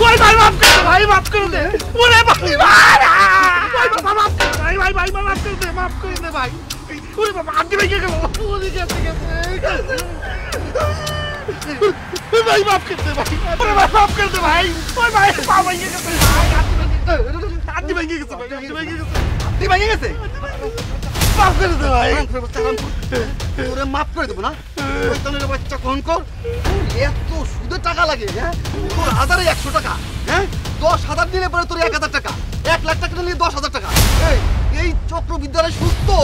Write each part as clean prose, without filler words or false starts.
ওই ভাই মাফ করে দে ভাই, মাফ করে দে। ওরে ভাই মাফ করে দে ভাই, ভাই মাফ করে দে, মাফ করে দে ভাই। ওরে বাবা আন্টি ভাই গেল, ওরে গেছে ভাই মাফ করে দে ভাই, ওরে ভাই মাফ করে দে ভাই। ওই ভাই পা ভেঙে গেছে ভাই, আন্টি ভেঙে গেছে ভাই, আন্টি ভেঙে গেছে, আন্টি ভেঙে গেছে। মাফ করে দে ভাই। তোরে মাফ করে দেবো না? শয়তানের বাচ্চা কোন কর, এত সুদের টাকা লাগে? হ্যাঁ, তোর হাজারে 100 টাকা, হ্যাঁ 10,000 দিলে পরে তোর 1,000 টাকা, 1 লাখ টাকা নিলে 10,000 টাকা। এই চক্রবিদ্যালয় সুদ তো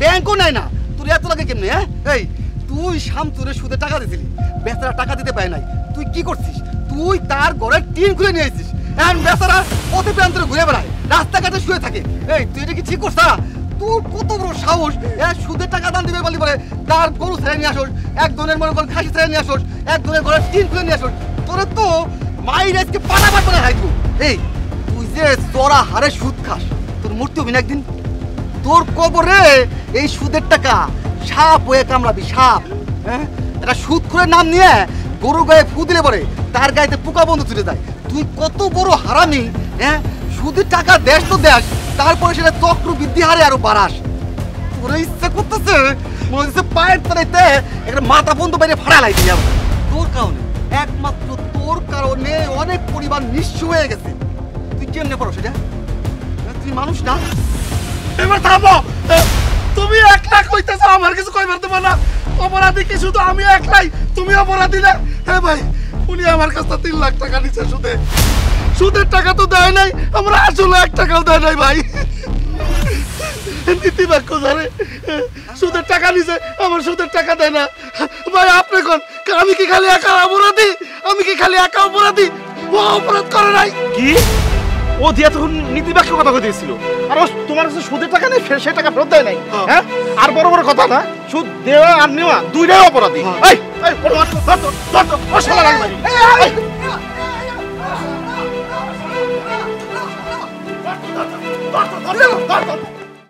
ব্যাংকও নেয় না, তোর এত লাগে কেমনে? হ্যাঁ, এই তুই শামসুরের সুদে টাকা দিছিলি, বেচারা টাকা দিতে পারে নাই, তুই কি করছিস? তুই তার ঘরে টিন খুলে নিয়ে আসছিস, এখন বেচারা পথে প্রান্তরে ঘুরে বেড়ায়, রাস্তাঘাটে শুয়ে থাকে। এই তুই এটা কি ঠিক করছ? তোর কত বড় সাহস, সুদের টাকা দান দিবে বলি বলে তার গরু ছেড়ে নিয়ে আসোস, একজনের মনে করেন খাসি ছেড়ে নিয়ে আসোস, একজনের ঘরে টিন খুলে নিয়ে আসোস, তোরে তো মাইর আজকে পাটাপাট করে খাইবো। এই তুই যে চড়া হারে সুদ খাস, তোর মূর্তি হবি না একদিন। তোর কবরে এই সুদের টাকা সাপ হয়ে কামড়াবি, সাপ। হ্যাঁ, এটা সুদ করে নাম নিয়ে গরু গায়ে ফু দিলে পরে তার গায়েতে পোকা বন্ধ চলে যায়। তুই কত বড় হারামি! হ্যাঁ, সুদের টাকা দেশ তো দেশ, তারপরে সেটা চক্রবৃদ্ধি হারে আরো বাড়াস। তোর ইচ্ছা করতেছে মনে হচ্ছে পায়ের তলাইতে একটা মাথা বন্ধ বাইরে ফাড়া লাগবে। তোর কারণে, একমাত্র তোর কারণে অনেক পরিবার নিঃস্ব হয়ে গেছে। তুই কেমনে করো সেটা? তুই মানুষ না? এবার থামো, তুমি একলা কইতেছো, আমার কিছু কইবার দেবো না। অপরাধী কি শুধু আমি একলাই? তুমি অপরাধী না? হ্যাঁ ভাই, উনি আমার কাছ থেকে 3 লাখ টাকা নিচ্ছে সুদে। সুদের টাকা তো দেয় নাই, আমরা আসলে 1 টাকাও দেয় নাই ভাই। নীতি বাক্য জানে, সুদের টাকা নিছে, আমার সুদের টাকা দেয় না ভাই। আপনি কোন, আমি কি খালি একা অপরাধী? আমি কি খালি একা অপরাধী? ও অপরাধ করে নাই কি? ও দিয়া তখন নীতি বাক্য কথা কই দিয়েছিল, আর ও তোমার কাছে সুদের টাকা নেই, সেই টাকা ফেরত দেয় নাই। হ্যাঁ, আর বড় বড় কথা না, সুদ দেওয়া আর নেওয়া দুইটাই অপরাধী। এই এই ওর শালা লাগবে।